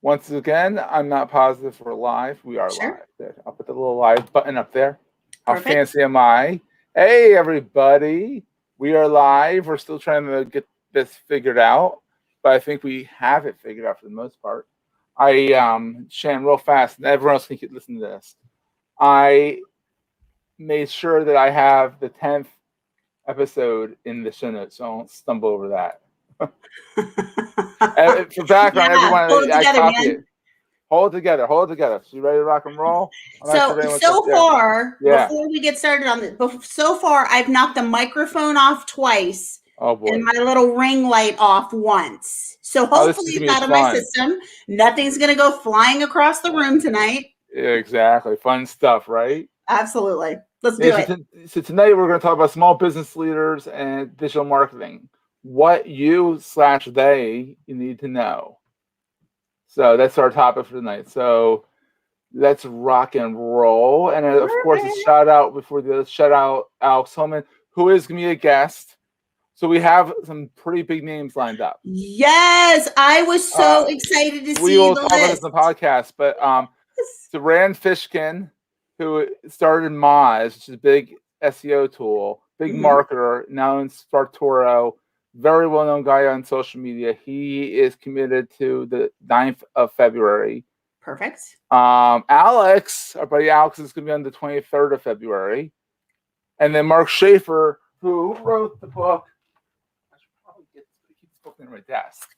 Once again, I'm not positive we're live. We are Sure. live. Good. I'll put the little live button up there. How Perfect. fancy am I? Hey, everybody. We are live. We're still trying to get this figured out, but I think we have it figured out for the most part. Shan, real fast, and everyone else can listen to this. I made sure that I have the 10th episode in the show notes, so I won't stumble over that. For background, everyone, hold it I together, copy man. it. Hold it together. So you ready to rock and roll? So far, before we get started on this, so far I've knocked the microphone off twice. Oh boy. And my little ring light off once. So hopefully it's out of my system. Nothing's going to go flying across the room tonight. Yeah, exactly. Fun stuff, right? Absolutely. Let's do it. So tonight we're going to talk about small business leaders and digital marketing. What you/they need to know. So that's our topic for tonight. So let's rock and roll. And of course, a shout out Alex Holman, who is going to be a guest. So we have some pretty big names lined up. Yes, I was so excited to see we will talk about this in the podcast, but so Rand Fishkin, who started Moz, which is a big SEO tool, big marketer, now in Spartoro, very well-known guy on social media. He is committed to the 9th of February. Perfect. Alex, our buddy Alex, is going to be on the 23rd of February. And then Mark Schaefer, who wrote the book, in my desk.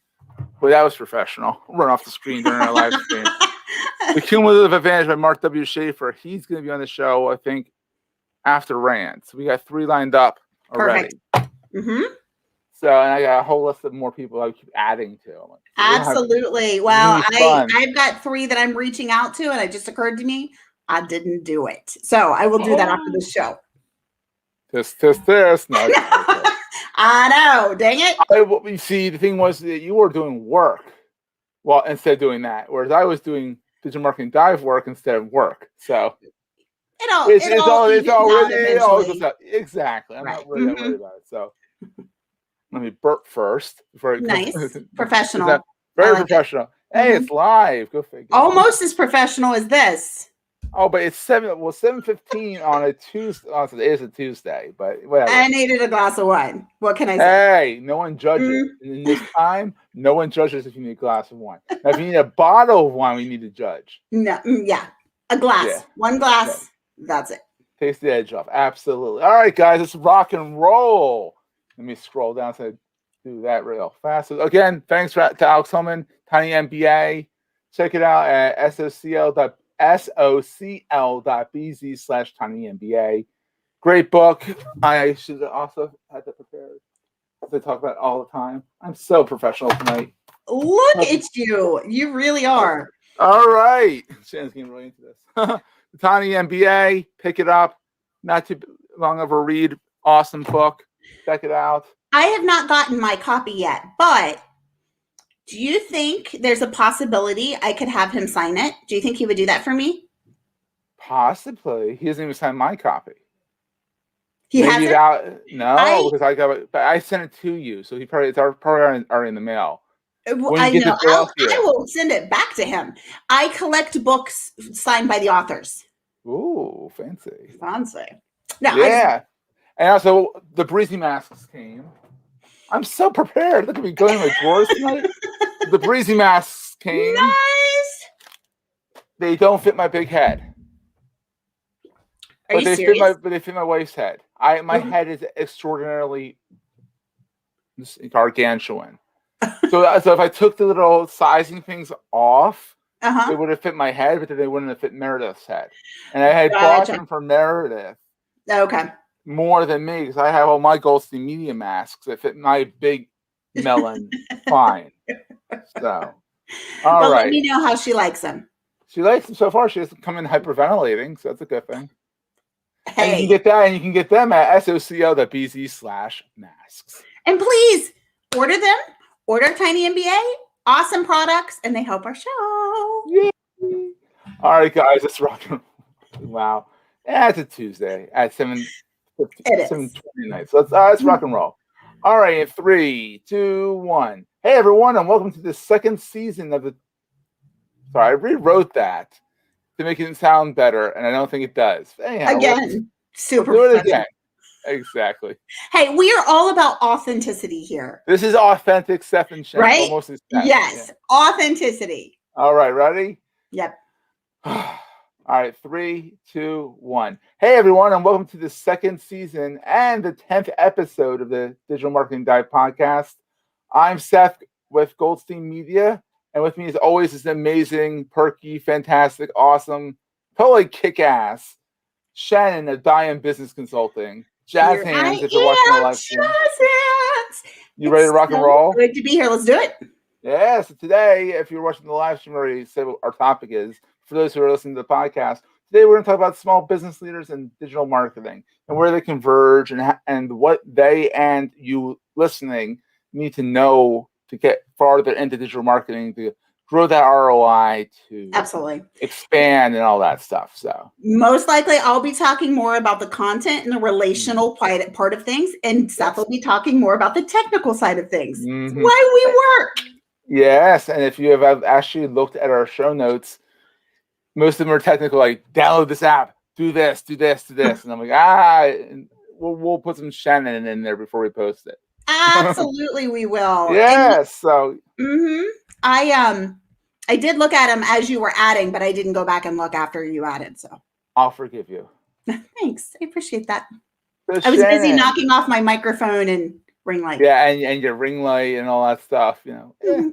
Well, that was professional. Run off the screen during our live stream. The Cumulative Advantage by Mark W. Schaefer. He's going to be on the show, I think, after Rand. So we got 3 lined up already. Perfect. Mm-hmm. So, and I got a whole list of more people I keep adding to. Absolutely. Well, I've got 3 that I'm reaching out to, and it just occurred to me I didn't do it. So I will do that after the show. This. No, I know. Dang it. You see, the thing was that you were doing work, well, instead of doing that, whereas I was doing digital marketing dive work instead of work. So it's all exactly. I'm not really worried about it. So let me burp first before nice professional. Very professional. Hey, it's live. Go figure. Almost as professional as this. Oh, but it's 7:15 on a Tuesday. Oh, it is a Tuesday, but whatever. I needed a glass of wine. What can I say? Hey, no one judges. In this time, no one judges if you need a glass of wine. Now, if you need a bottle of wine, we need to judge. No, a glass. Yeah. 1 glass. Yeah. That's it. Taste the edge off. Absolutely. All right, guys, let's rock and roll. Let me scroll down so I do that real fast. So again, thanks to Alex Holman, Tiny MBA. Check it out at socl.bz/tinymba. Great book. I should also have that prepared. They talk about it all the time. I'm so professional tonight. Look at you. You really are. All right. Shannon's getting really into this. The Tiny MBA. Pick it up. Not too long of a read. Awesome book. Check it out. I have not gotten my copy yet, but do you think there's a possibility I could have him sign it? Do you think he would do that for me? Possibly. He doesn't even sign my copy. He hasn't? Because I got it, but I sent it to you, so it's probably already in the mail. Well, I know. I will send it back to him. I collect books signed by the authors. Ooh, fancy. No, yeah. And also, the Breezy masks came. I'm so prepared. Look at me going in my drawers tonight. The Breezy masks came. Nice. They don't fit my big head. Are you serious? But they fit my wife's head. My head is extraordinarily gargantuan. So if I took the little sizing things off, it would have fit my head, but then they wouldn't have fit Meredith's head. And I had bought them for Meredith. Okay. More than me, because I have all my Goldstein Media masks that fit my big melon fine. So, all right. Let me know how she likes them. She likes them so far. She doesn't come in hyperventilating, so that's a good thing. Hey. And you can get that, and you can get them at socl.bz/masks. And please order them. Order Tiny MBA. Awesome products, and they help our show. Yay. All right, guys, let's rock. Wow. Yeah, it's a Tuesday at 7:20 night. So let's rock and roll. All right, in 3, 2, 1. Hey, everyone, and welcome to the second season of the Sorry, I rewrote that to make it sound better, and I don't think it does. Anyhow, Again, super we'll do it professional. again. Exactly. Hey, we are all about authenticity here. This is authentic Steph and Shen. Right? Mostly Steph. Yes. Yeah. Authenticity. All right, ready? Yep. All right, 3, 2, 1. Hey, everyone, and welcome to the second season and the 10th episode of the Digital Marketing Dive podcast. I'm Seth with Goldstein Media, and with me, as always, is an amazing, perky, fantastic, awesome, totally kick-ass Shannon of Diane Business Consulting. Jazz hands if you're watching the live stream. Jazz hands. You ready to rock and roll? Good to be here. Let's do it. Yeah, so today, if you're watching the live stream, already said what our topic is. For those who are listening to the podcast, today we're going to talk about small business leaders and digital marketing and where they converge and what they and you listening need to know to get farther into digital marketing to grow that ROI, to absolutely expand and all that stuff. So most likely I'll be talking more about the content and the relational part of things, and Seth will be talking more about the technical side of things. Mm-hmm. Why we work. Yes, and if you have actually looked at our show notes, most of them are technical, like download this app, do this, do this, do this. And I'm like, we'll put some Shannon in there before we post it. Absolutely, we will. Yes. So I did look at them as you were adding, but I didn't go back and look after you added. So I'll forgive you. Thanks. I appreciate that. So I was busy knocking off my microphone and ring light. Yeah, and your ring light and all that stuff, you know. Mm-hmm.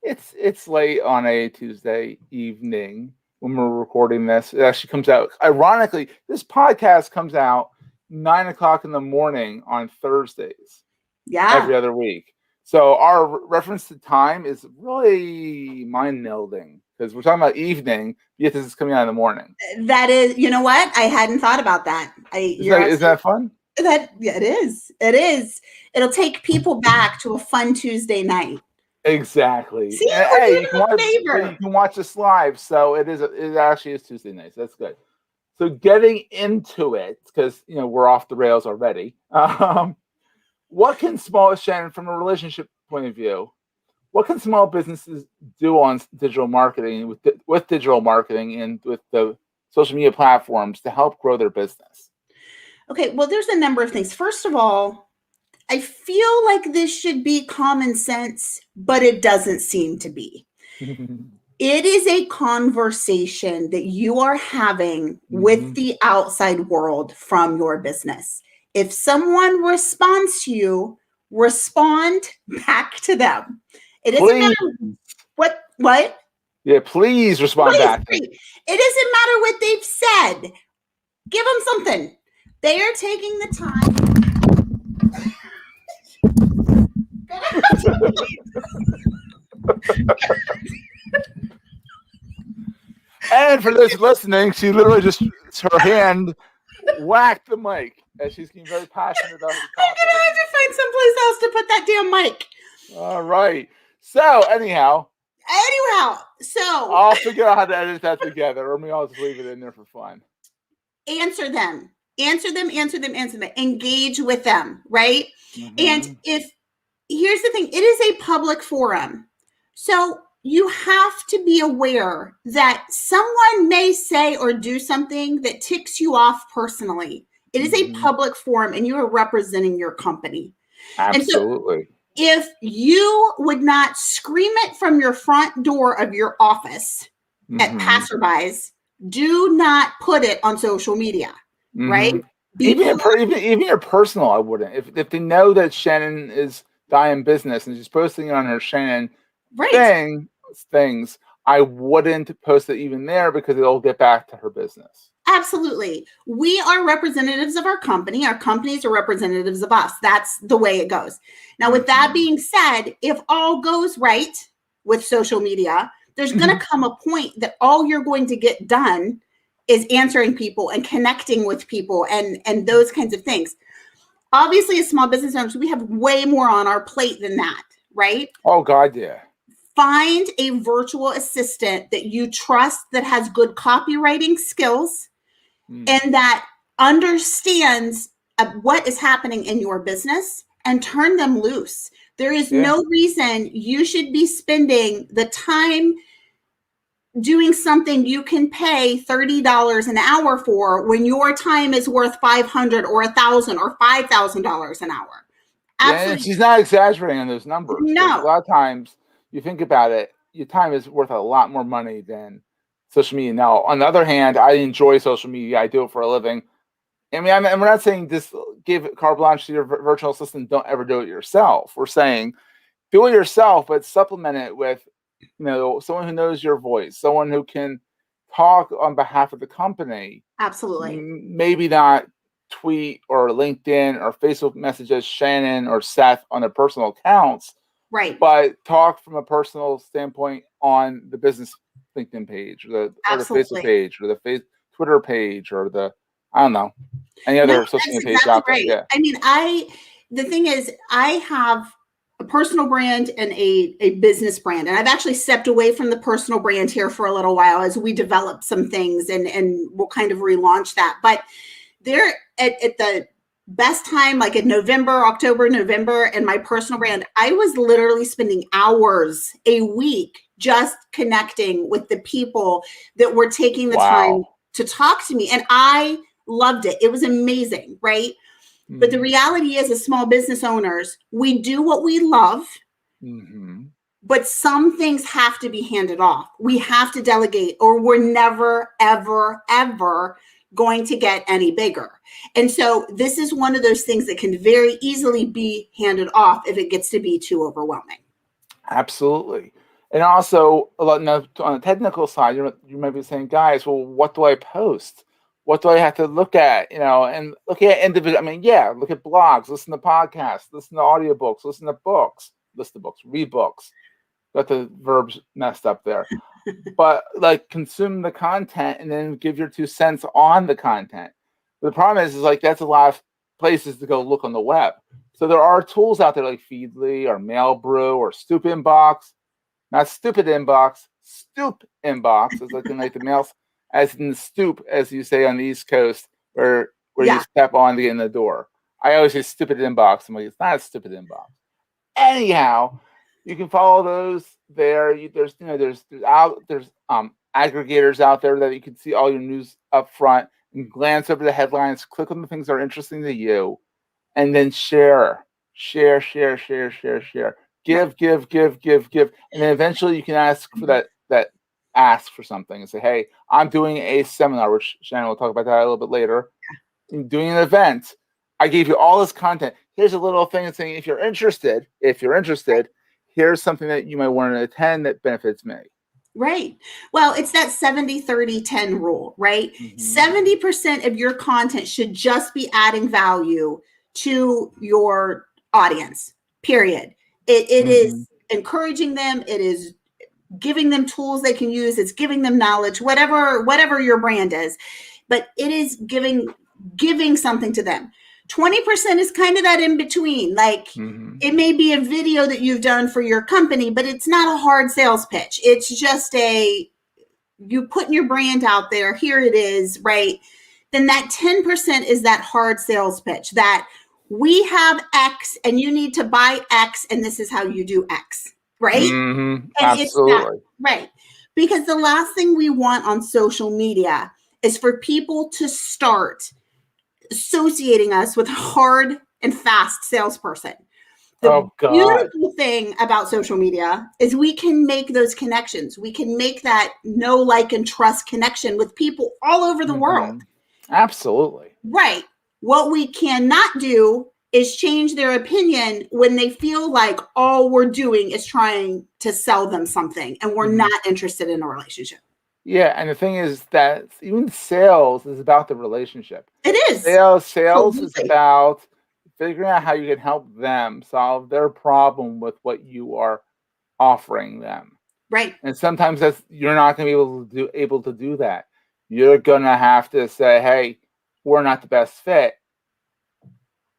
It's late on a Tuesday evening when we're recording this. It actually comes out, ironically, this podcast comes out 9:00 in the morning on Thursdays. Yeah. Every other week. So our reference to time is really mind-melding because we're talking about evening, yet this is coming out in the morning. That is, you know what? I hadn't thought about that. Is that fun? Yeah, it is. It is. It'll take people back to a fun Tuesday night. Exactly. See, hey, you can watch this live. So it actually is Tuesday night. So that's good. So getting into it, because we're off the rails already. What can Shannon, from a relationship point of view, what can small businesses do on digital marketing with digital marketing and with the social media platforms to help grow their business? Okay, well, there's a number of things. First of all, I feel like this should be common sense, but it doesn't seem to be. It is a conversation that you are having with the outside world from your business. If someone responds to you, respond back to them. It doesn't matter what? Yeah, please respond back. It doesn't matter what they've said. Give them something. They are taking the time. And for those listening, she literally just her hand whacked the mic. As she's getting very passionate about it. I'm gonna have to find someplace else to put that damn mic. All right. So anyhow, so I'll figure out how to edit that together, or maybe I'll just leave it in there for fun. Answer them. Engage with them, right? Mm-hmm. And here's the thing, it is a public forum. So you have to be aware that someone may say or do something that ticks you off personally. It is a public forum and you are representing your company. Absolutely. And so if you would not scream it from your front door of your office at passerbys, do not put it on social media, right? Even your personal, I wouldn't. If they know that Shannon is Diane Business and she's posting it on her Shannon things, I wouldn't post it even there because it'll get back to her business. Absolutely. We are representatives of our company. Our companies are representatives of us. That's the way it goes. Now, with that being said, if all goes right with social media, there's going to come a point that all you're going to get done is answering people and connecting with people and those kinds of things. Obviously, as small business owners, we have way more on our plate than that, right? Oh, God, yeah. Find a virtual assistant that you trust, that has good copywriting skills, and that understands what is happening in your business, and turn them loose. There is no reason you should be spending the time doing something you can pay $30 an hour for when your time is worth $500 or $1,000 or $5,000 an hour. Yeah, and Absolutely. she's not exaggerating on those numbers, because a No. lot of times you think about it, your time is worth a lot more money than social media. Now, on the other hand, I enjoy social media. I do it for a living. I mean, and we're not saying just give carte blanche to your virtual assistant. Don't ever do it yourself. We're saying do it yourself, but supplement it with, someone who knows your voice, someone who can talk on behalf of the company. Absolutely. Maybe not tweet or LinkedIn or Facebook messages Shannon or Seth on their personal accounts, Right. but talk from a personal standpoint on the business LinkedIn page or the Facebook Absolutely. page or the Twitter page or I don't know, any No, other social that's media page exactly out there. right. Yeah. I mean, the thing is, I have a personal brand and a business brand. And I've actually stepped away from the personal brand here for a little while as we develop some things, and we'll kind of relaunch that. But they're at the best time, like in October, November, and my personal brand, I was literally spending hours a week just connecting with the people that were taking the time Wow. to talk to me. And I loved it. It was amazing, right? But the reality is, as small business owners, we do what we love, but some things have to be handed off. We have to delegate, or we're never, ever, ever going to get any bigger. And so this is one of those things that can very easily be handed off if it gets to be too overwhelming. Absolutely. And also, on the technical side, you might be saying, guys, well, what do I post? What do I have to look at? And look at individual. I mean, yeah, look at blogs, listen to podcasts, listen to audiobooks, listen to books, read books. Got the verbs messed up there. But like, consume the content and then give your 2 cents on the content. But the problem is like, that's a lot of places to go look on the web. So there are tools out there like Feedly or Mailbrew or Stoop Inbox. Not Stupid Inbox, Stoop Inbox, as like the mail, as in stoop, as you say on the East Coast, where you step on to get in the door. I always say Stupid Inbox. I'm like, it's not a Stupid Inbox. Anyhow, you can follow those there. There's aggregators out there that you can see all your news up front and glance over the headlines, click on the things that are interesting to you, and then share. Give, and then eventually you can ask for that ask for something and say, hey, I'm doing a seminar, which Shannon will talk about that a little bit later. I'm doing an event. I gave you all this content. Here's a little thing saying, if you're interested, here's something that you might want to attend that benefits me. Right. Well, it's that 70-30-10 rule, right? 70% of your content should just be adding value to your audience, period. It is encouraging them. It is giving them tools they can use. It's giving them knowledge, whatever your brand is, but it is giving something to them. 20% is kind of that in between. Like, it may be a video that you've done for your company, but it's not a hard sales pitch. It's just you putting your brand out there. Here it is, right? Then that 10% is that hard sales pitch that we have X and you need to buy X and this is how you do X, right? And absolutely. it's that, right? Because the last thing we want on social media is for people to start associating us with a hard and fast salesperson. The beautiful thing about social media is we can make those connections. We can make that know, like, and trust connection with people all over the world. Absolutely. Right. What we cannot do is change their opinion when they feel like all we're doing is trying to sell them something and we're not interested in a relationship. Yeah, and the thing is that even sales is about the relationship. It is. Sales is about figuring out how you can help them solve their problem with what you are offering them. Right. And sometimes you're not going to be able to do that. You're going to have to say, hey, we're not the best fit.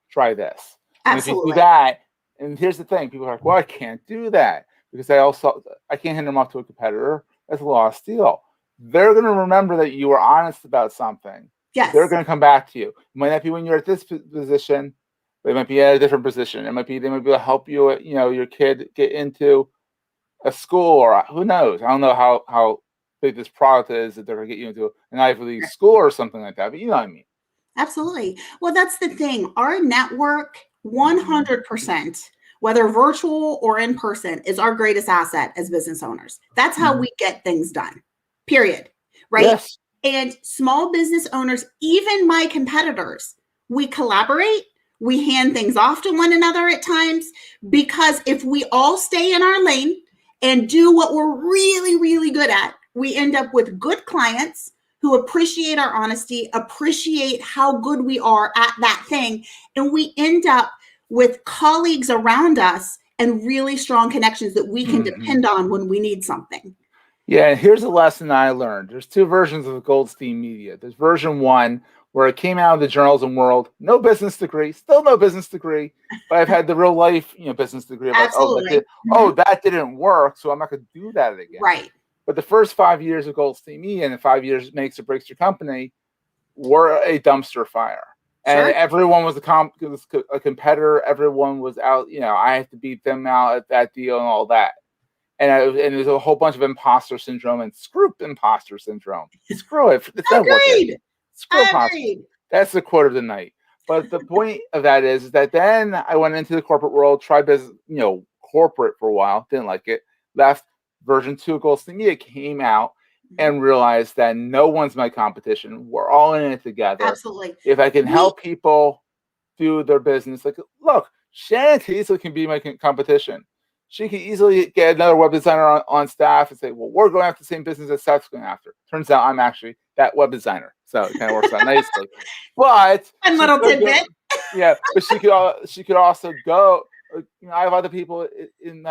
Try this. Absolutely. And if you do that, and here's the thing, people are like, well, I can't do that because I can't hand them off to a competitor. That's a lost deal. They're going to remember that you were honest about something. Yes. They're going to come back to you. It might not be when you're at this position. They might be at a different position. They might be able to help you, your kid get into a school, or who knows. I don't know how big this product is that they're going to get you into an Ivy League school or something like that. But you know what I mean. Absolutely. Well, that's the thing. Our network, 100%, whether virtual or in person, is our greatest asset as business owners. That's how we get things done, period. Right? Yes. And small business owners, even my competitors, we collaborate. We hand things off to one another at times, because if we all stay in our lane and do what we're really, really good at, we end up with good clients who appreciate our honesty, appreciate how good we are at that thing. And we end up with colleagues around us and really strong connections that we can depend on when we need something. Yeah, and here's a lesson I learned. There's two versions of Goldstein Media. There's version 1, where it came out of the journalism world, no business degree, still no business degree, but I've had the real life, business degree. Of like, Absolutely. that didn't work, so I'm not going to do that again. Right. But the first 5 years of Goldstein Media and the 5 years makes or breaks your company were a dumpster fire. And everyone was a competitor. Everyone was out. I had to beat them out at that deal and all that. And there's a whole bunch of imposter syndrome, and screw imposter syndrome. Screw it. It's not working. Screw imposter. That's the quote of the night. But the point of that is that then I went into the corporate world, tried business, corporate for a while, didn't like it, left. Version 2 of Goldstein Media came out and realized that no one's my competition. We're all in it together. Absolutely. If I can help people do their business, like, look, Shannon easily can be my competition. She can easily get another web designer on staff and say, well, we're going after the same business that Seth's going after. Turns out I'm actually that web designer. So it kind of works out nicely. But a little tidbit. But she could also go. I have other people in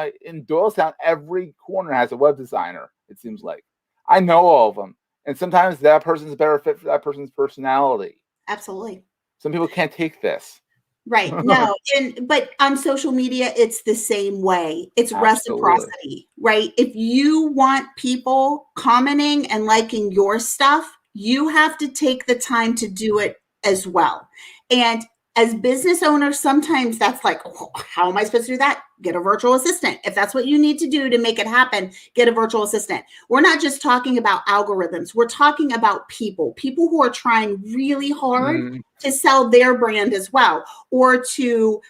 Doylestown. Every corner has a web designer. It seems like I know all of them, and sometimes that person's a better fit for that person's personality. Absolutely. Some people can't take this. Right. No. But on social media, it's the same way. It's reciprocity, right? If you want people commenting and liking your stuff, you have to take the time to do it as well. And as business owners, sometimes that's like, oh, how am I supposed to do that? Get a virtual assistant. If that's what you need to do to make it happen, get a virtual assistant. We're not just talking about algorithms. We're talking about people who are trying really hard to sell their brand as well, or to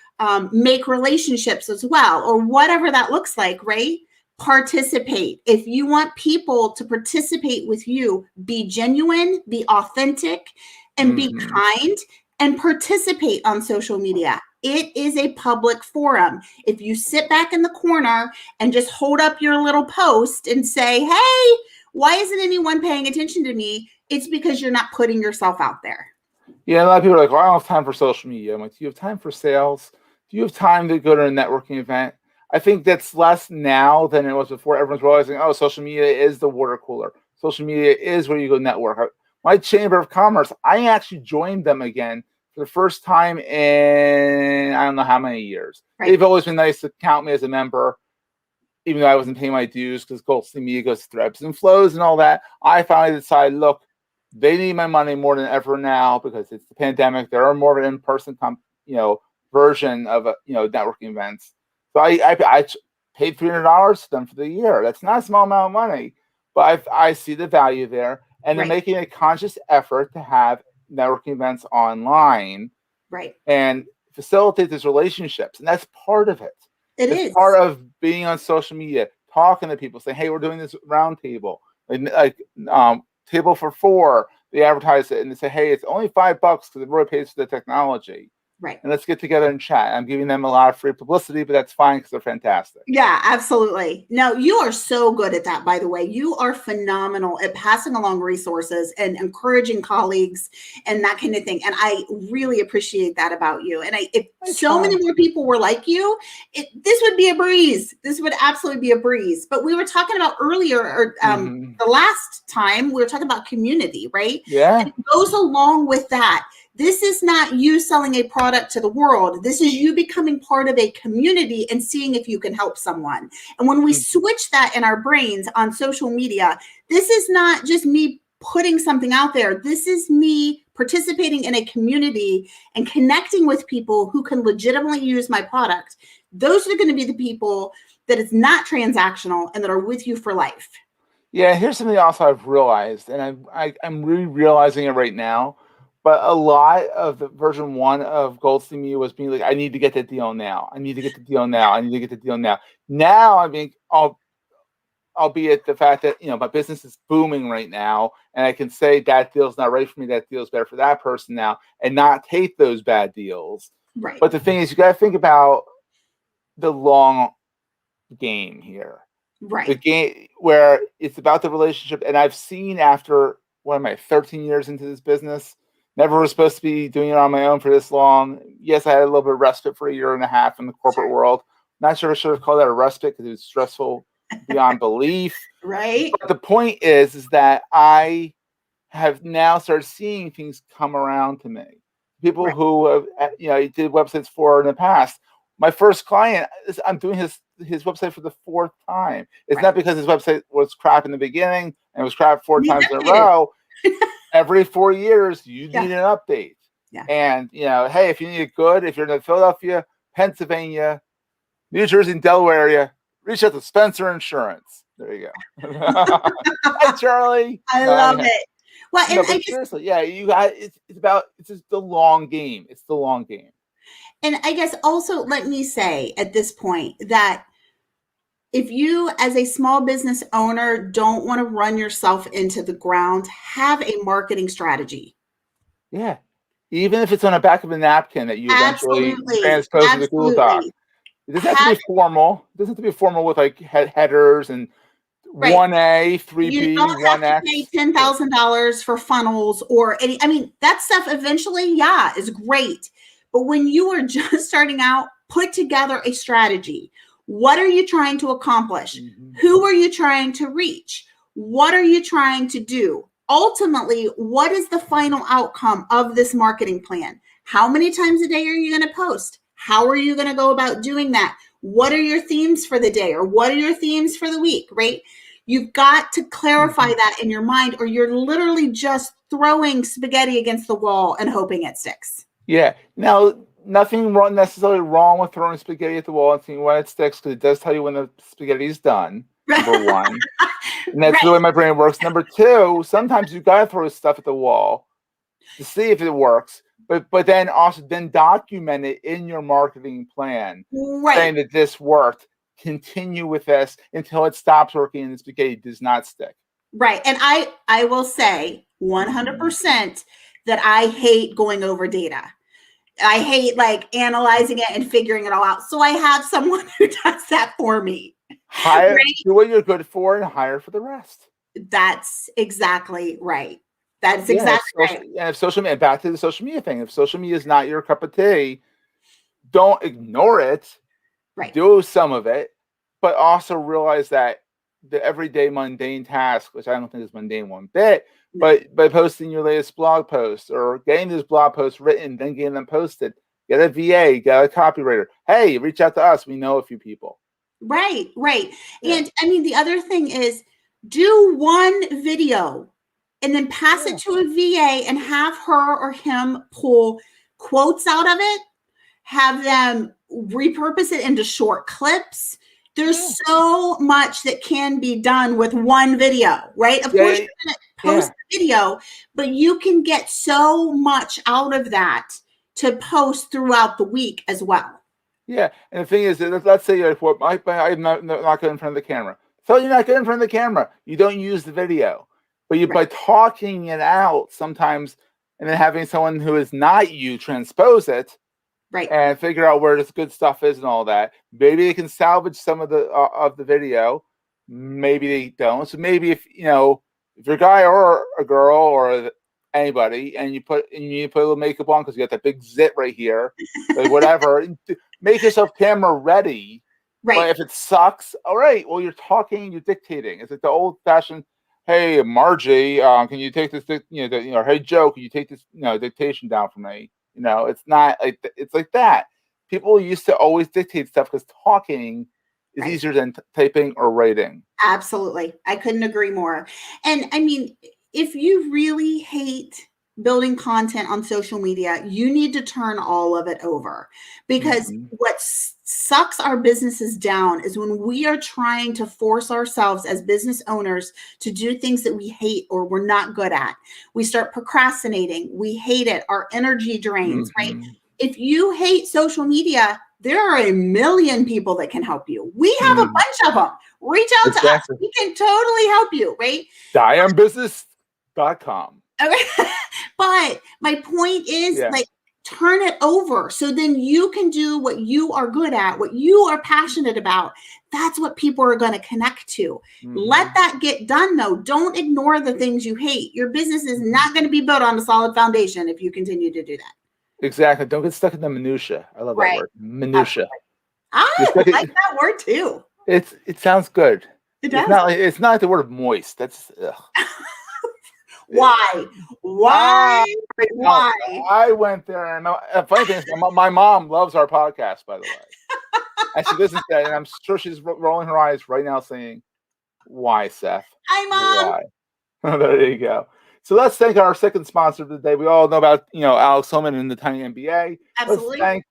make relationships as well, or whatever that looks like, right? Participate. If you want people to participate with you, be genuine, be authentic, and be kind. And participate on social media. It is a public forum. If you sit back in the corner and just hold up your little post and say, hey, why isn't anyone paying attention to me? It's because you're not putting yourself out there. Yeah, a lot of people are like, well, I don't have time for social media. I'm like, do you have time for sales? Do you have time to go to a networking event? I think that's less now than it was before. Everyone's realizing, oh, social media is the water cooler. Social media is where you go network. My Chamber of Commerce, I actually joined them again for the first time in I don't know how many years. Right. They've always been nice to count me as a member, even though I wasn't paying my dues because Goldstein Media goes through ebbs and flows and all that. I finally decided, look, they need my money more than ever now because it's the pandemic. There are more of an in-person, version of networking events. So I paid $300 to them for the year. That's not a small amount of money, but I see the value there, and they're making a conscious effort to have networking events online, right, and facilitate these relationships, and that's part of it. It's part of being on social media, talking to people, saying, "Hey, we're doing this round table, like table for 4." They advertise it and they say, "Hey, it's only $5 because it really pays for the technology." Right. And let's get together and chat. I'm giving them a lot of free publicity, but that's fine because they're fantastic. Yeah, absolutely. No, you are so good at that, by the way. You are phenomenal at passing along resources and encouraging colleagues and that kind of thing. And I really appreciate that about you. And if so many more people were like you, this would be a breeze. This would absolutely be a breeze. But we were talking about earlier, the last time, we were talking about community, right? Yeah. And it goes along with that. This is not you selling a product to the world. This is you becoming part of a community and seeing if you can help someone. And when we switch that in our brains on social media, this is not just me putting something out there. This is me participating in a community and connecting with people who can legitimately use my product. Those are going to be the people that it's not transactional and that are with you for life. Yeah, here's something else I've realized, and I'm really realizing it right now. But a lot of the version one of Goldstein Media was being like, I need to get the deal now. I need to get the deal now. I need to get the deal now. Now, I mean, albeit the fact that my business is booming right now, and I can say that deal's not right for me. That deal's better for that person now, and not take those bad deals. Right. But the thing is, you got to think about the long game here. The Right. game where it's about the relationship. And I've seen after, what am I, 13 years into this business, never was supposed to be doing it on my own for this long. Yes, I had a little bit of respite for a year and a half in the corporate Sure. world. Not sure I should have called that a respite because it was stressful beyond belief. Right. But the point is that I have now started seeing things come around to me. People Right. who have, did websites for in the past. My first client, I'm doing his website for the fourth time. It's Right. not because his website was crap in the beginning and was crap four Needs times in a updated. row. Every 4 years, you Yeah. need an update. Yeah. And, hey, if you need it good, if you're in the Philadelphia, Pennsylvania, New Jersey, and Delaware area, reach out to Spencer Insurance. There you go. Hi, Charlie. I No, love anyhow. it. Well, and I But guess, seriously, yeah, you got it's just the long game. It's the long game. and I guess also let me say at this point that if you, as a small business owner, don't want to run yourself into the ground, have a marketing strategy. Yeah. Even if it's on the back of a napkin that you eventually Absolutely. transpose with a Google Doc. Absolutely. It doesn't have to Have be formal. It doesn't have to be formal with like headers and right. 1A, You 3B, don't have to 1X. pay $10,000 for funnels or any, I mean, that stuff eventually, yeah, is great. But when you are just starting out, put together a strategy. What are you trying to accomplish? Mm-hmm. Who are you trying to reach? What are you trying to do? Ultimately, what is the final outcome of this marketing plan? How many times a day are you going to post? How are you going to go about doing that? What are your themes for the day or what are your themes for the week, right? You've got to clarify that in your mind, or you're literally just throwing spaghetti against the wall and hoping it sticks. Yeah. Now, nothing necessarily wrong with throwing spaghetti at the wall and seeing when it sticks, because it does tell you when the spaghetti is done. Number one, and that's Right. the way my brain works. Number two, sometimes you gotta throw stuff at the wall to see if it works, but then also then document it in your marketing plan, saying Right. that this worked. Continue with this until it stops working and the spaghetti does not stick. Right. And I will say 100% that I hate going over data. I hate like analyzing it and figuring it all out. So I have someone who does that for me. Hire, Right? do what you're good for, and hire for the rest. That's exactly right. That's Yeah, exactly right. if social media, back to the social media thing. If social media is not your cup of tea, don't ignore it. Right. Do some of it, but also realize that the everyday mundane task, which I don't think is mundane one bit, No. but by posting your latest blog post or getting these blog posts written, then getting them posted, get a VA, get a copywriter. Hey, reach out to us. We know a few people. Right, right. Yeah. And I mean, the other thing is do one video and then pass Yeah. it to a VA and have her or him pull quotes out of it, have them repurpose it into short clips. There's Yeah. so much that can be done with one video, right? Of course, you're going to post the video, but you can get so much out of that to post throughout the week as well. Yeah, and the thing is, let's say I'm not good in front of the camera. So you're not good in front of the camera. You don't use the video, but Right. by talking it out sometimes, and then having someone who is not you transpose it, Right. and figure out where this good stuff is and all that. Maybe they can salvage some of the video. Maybe they don't. So maybe if if you're a guy or a girl or anybody, and you need to put a little makeup on because you got that big zit right here, like whatever. Make yourself camera ready. But Right. if it sucks, all right. Well, you're talking, you're dictating. It's like the old fashioned. Hey, Margie, can you take this? Hey, Joe, can you take this? Dictation down for me. It's not like it's like that. People used to always dictate stuff because talking is Right. easier than typing or writing. Absolutely. I couldn't agree more. And I mean, if you really hate building content on social media, you need to turn all of it over, because what sucks our businesses down is when we are trying to force ourselves as business owners to do things that we hate or we're not good at. We start procrastinating. We hate it. Our energy drains, right? If you hate social media, there are a million people that can help you. We have a bunch of them. Reach out to us. We can totally help you, right? DianeBusiness.com. Okay. But my point is, like, turn it over so then you can do what you are good at, what you are passionate about. That's what people are going to connect to. Let that get done, though. Don't ignore the things you hate. Your business is not going to be built on a solid foundation if you continue to do that. Exactly. Don't get stuck in the minutia. I love that word. Minutia. I like that word too. It sounds good. It does. It's not like the word moist. That's Why? I went there, and funny thing is, my mom loves our podcast, by the way. And she listens to it, and I'm sure she's rolling her eyes right now saying, "Why, Seth? Hi, Mom." Why? There you go. So let's thank our second sponsor of the day. We all know about, Alex Hillman and the Tiny MBA. Absolutely. Let's thank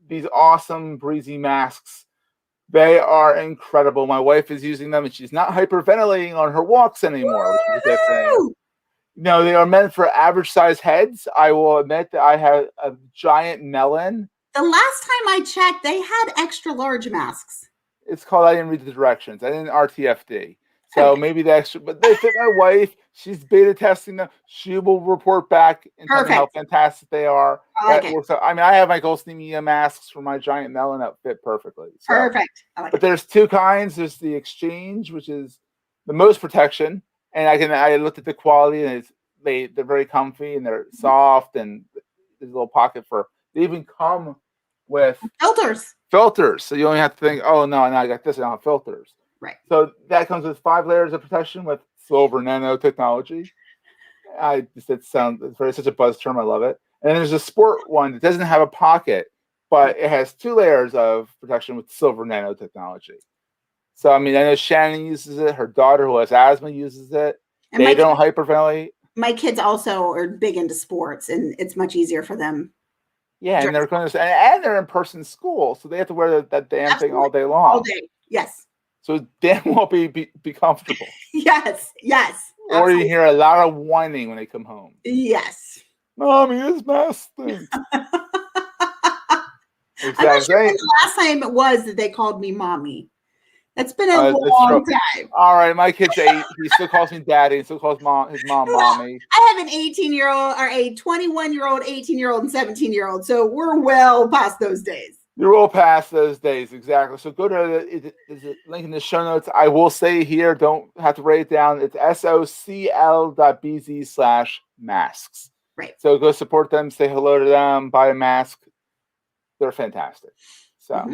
these awesome Breezy masks. They are incredible. My wife is using them, and she's not hyperventilating on her walks anymore, which is a good thing. They are meant for average size heads. I will admit that I have a giant melon. The last time I checked, they had extra large masks. It's called, I didn't read the directions. I didn't RTFD. So maybe the extra, but they fit my wife. She's beta testing them. She will report back and tell me how fantastic they are. I like it. I mean, I have my Goldstemia masks for my giant melon that fit perfectly. So. Perfect. But there's two kinds. There's the Exchange, which is the most protection. And I looked at the quality, and they're very comfy, and they're soft, and there's a little pocket they even come with filters. So you only have to think, oh no, I got this, I don't have filters. Right. So that comes with 5 layers of protection with silver nanotechnology. It's such a buzz term. I love it. And then there's a sport one that doesn't have a pocket, but it has 2 layers of protection with silver nanotechnology. So, I mean, I know Shannon uses it. Her daughter, who has asthma, uses it. And they don't hyperventilate. My kids also are big into sports, and it's much easier for them. Yeah, and they're going to, and they're in person school, so they have to wear that damn thing all day long. All day, yes. So damn well be comfortable. Yes. Or you hear a lot of whining when they come home. Yes. Mommy, this mask stinks. Exactly. I'm not sure when the last time it was that they called me mommy. It's been a long time. All right, my kid's 8. He still calls me daddy. He still calls his mom mommy. I have an 18-year-old, or a 21-year-old, 18-year-old, and 17-year-old. So we're well past those days. You're all past those days, exactly. So go to the link in the show notes. I will say here, don't have to write it down. It's socl.bz/masks. Right. So go support them, say hello to them, buy a mask. They're fantastic. So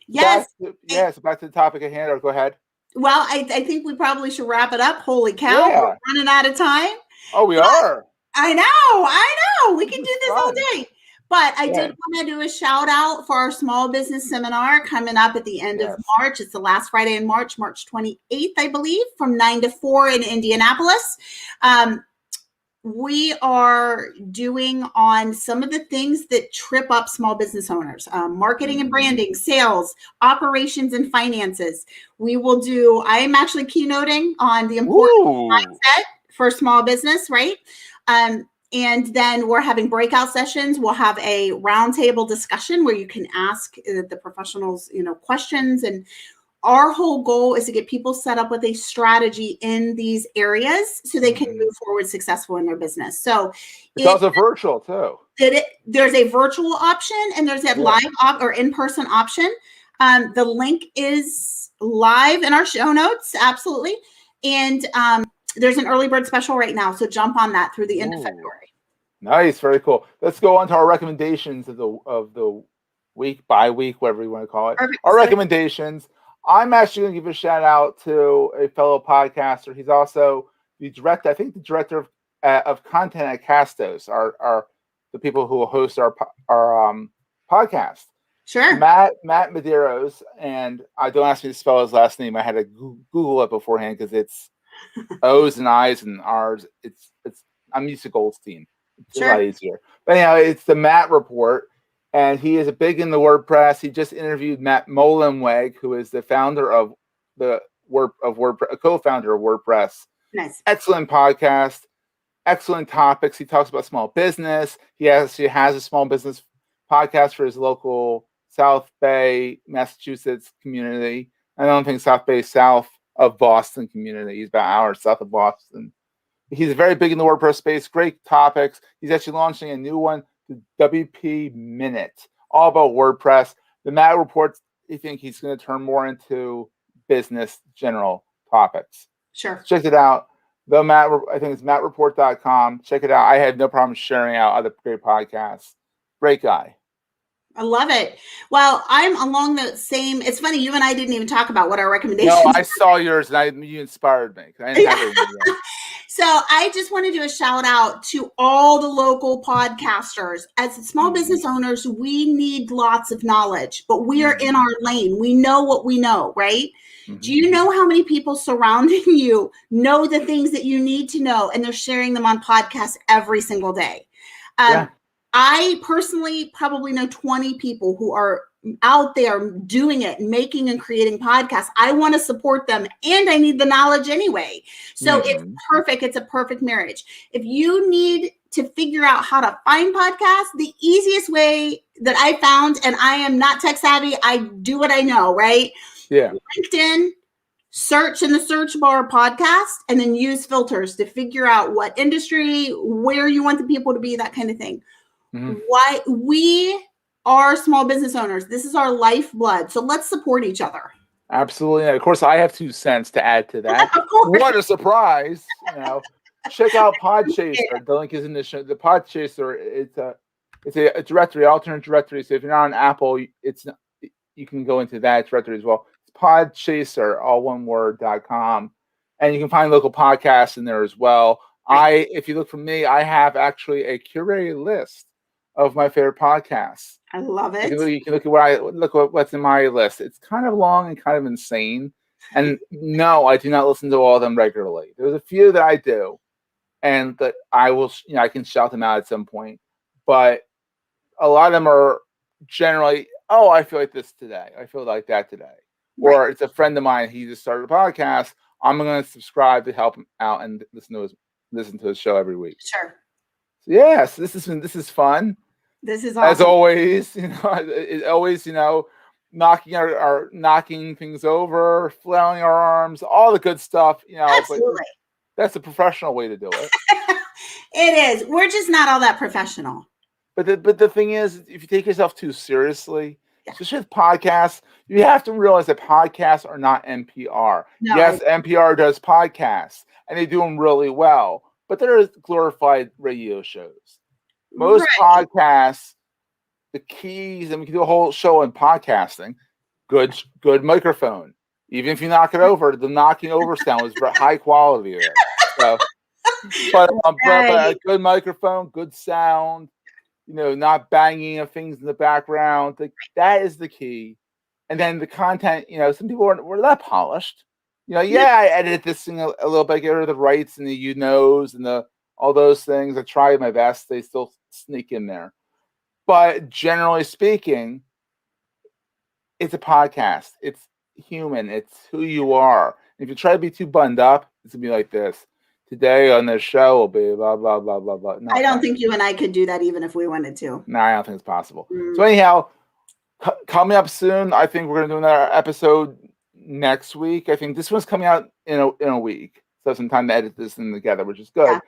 yes. So back to the topic at hand, or go ahead. Well, I think we probably should wrap it up. Holy cow, we're running out of time. Oh, we are. I know. We can do this all day. But I did want to do a shout out for our small business seminar coming up at the end of March. It's the last Friday in March, March 28th, I believe, from 9 to 4 in Indianapolis. We are doing on some of the things that trip up small business owners, marketing and branding, sales, operations, and finances. I am actually keynoting on the important mindset for small business, right? And then we're having breakout sessions. We'll have a roundtable discussion where you can ask the professionals, questions. And our whole goal is to get people set up with a strategy in these areas so they can move forward successful in their business. So it's also virtual too. There's a virtual option, and there's a live or in-person option. The link is live in our show notes. Absolutely. And there's an early bird special right now. So jump on that through the end of February. Nice. Very cool. Let's go on to our recommendations of the week, by week, whatever you want to call it. Perfect. Our recommendations. I'm actually going to give a shout out to a fellow podcaster. He's also the director of content at Castos, are the people who will host our podcast. Sure. Matt Medeiros, and don't ask me to spell his last name. I had to Google it beforehand because it's O's and I's and R's. It's I'm used to Goldstein. It's a Sure. lot easier. But anyhow, it's the Matt Report, and he is big in the WordPress. He just interviewed Matt Molenweg, who is the founder of WordPress, a co-founder of WordPress. Nice. Excellent podcast, excellent topics. He talks about small business. He actually has a small business podcast for his local South Bay, Massachusetts community. I don't think South Bay, south of Boston community. He's about an hour south of Boston. He's very big in the WordPress space. Great topics. He's actually launching a new one, the WP Minute, all about WordPress. The Matt Reports, I think he's going to turn more into business general topics. Sure. Check it out. I think it's mattreport.com. Check it out. I had no problem sharing out other great podcasts. Great guy. I love it. Well, I'm along the same. It's funny, you and I didn't even talk about what our recommendations No, I saw yours and you inspired me. I didn't have it. So I just want to do a shout out to all the local podcasters. As small business owners, we need lots of knowledge, but we are in our lane. We know what we know, right? Do you know how many people surrounding you know the things that you need to know, and they're sharing them on podcasts every single day? I personally probably know 20 people who are out there doing it, making and creating podcasts. I want to support them, and I need the knowledge anyway. So it's perfect. It's a perfect marriage. If you need to figure out how to find podcasts, the easiest way that I found, and I am not tech savvy, I do what I know, right? Yeah. LinkedIn, search in the search bar podcast, and then use filters to figure out what industry, where you want the people to be, that kind of thing. Why we are small business owners. This is our lifeblood. So let's support each other. Absolutely. And of course, I have 2 cents to add to that. What a surprise. Check out Podchaser. The link is in the show. The Podchaser, it's a directory, alternate directory. So if you're not on Apple, you can go into that directory as well. It's Podchaser, all one word.com. And you can find local podcasts in there as well. If you look for me, I have actually a curated list of my favorite podcasts. I love it. You can look at what's in my list. It's kind of long and kind of insane. And no, I do not listen to all of them regularly. There's a few that I do, and that I will, I can shout them out at some point. But a lot of them are generally, I feel like this today. I feel like that today. Right. Or it's a friend of mine. He just started a podcast. I'm going to subscribe to help him out and listen to his show every week. Sure. So yes, this is fun. This is awesome. As always, always, knocking things over, flailing our arms, all the good stuff, Absolutely. But that's a professional way to do it. It is. We're just not all that professional. But the thing is, if you take yourself too seriously, especially with podcasts, you have to realize that podcasts are not NPR. No, yes, NPR does podcasts, and they do them really well, but they're glorified radio shows. Most podcasts, the keys, and we can do a whole show on podcasting, good microphone. Even if you knock it over, the knocking over sound was high quality there. So, but a good microphone, good sound, not banging of things in the background. That is the key. And then the content, some people were that polished. I edited this thing a little bit, get rid of the rights and the knows and all those things. I tried my best. They still sneak in there. But generally speaking, it's a podcast. It's human. It's who you are. If you try to be too buttoned up, it's going to be like this. Today on this show will be blah, blah, blah, blah, blah. No, I don't think you and I could do that even if we wanted to. No, I don't think it's possible. So anyhow, coming up soon, I think we're going to do another episode next week. I think this one's coming out in a week. So some time to edit this thing together, which is good. Yeah.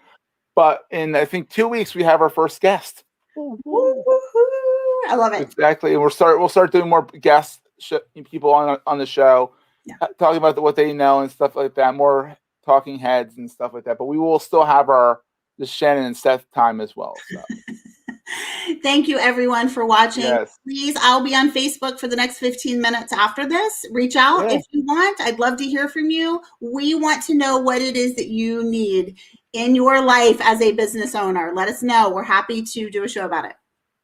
But in, I think, 2 weeks, we have our first guest. I love it. Exactly. And we'll start doing more guest people on the show, talking about what they know and stuff like that, more talking heads and stuff like that. But we will still have the Shannon and Seth time as well. So. Thank you, everyone, for watching. Yes. Please, I'll be on Facebook for the next 15 minutes after this. Reach out if you want. I'd love to hear from you. We want to know what it is that you need in your life as a business owner. Let us know. We're happy to do a show about it.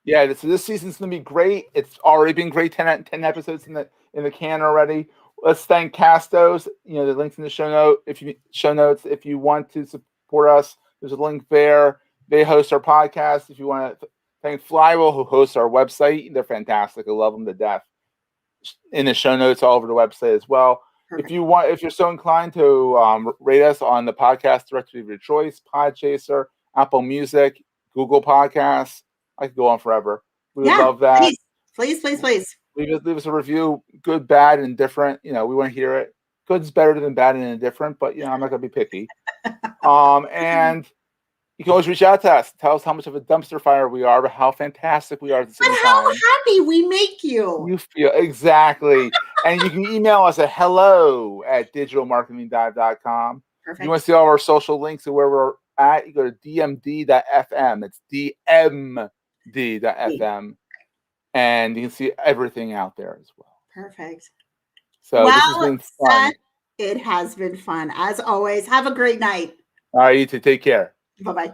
Yeah, so this season's going to be great. It's already been great, 10 episodes in the can already. Let's thank Castos. The links in the show notes. If you want to support us, There's a link there. They host our podcast. If you want to thank Flywheel, who hosts our website, they're fantastic. I love them to death. In the show notes all over the website as well. Perfect. If you're so inclined to rate us on the podcast directory of your choice, Podchaser, Apple Music, Google Podcasts, I could go on forever. We would love that. Please. Leave us a review, good, bad, and indifferent. We want to hear it. Good's better than bad and indifferent, but I'm not going to be picky. And you can always reach out to us. Tell us how much of a dumpster fire we are, but how fantastic we are at the same time. How happy we make you. You feel exactly. And you can email us at hello@digitalmarketingdive.com. Perfect. If you want to see all our social links to where we're at, you go to dmd.fm. It's dmd.fm. And you can see everything out there as well. Perfect. So this has been fun. It has been fun. As always, have a great night. All right, you too. Take care. Bye-bye.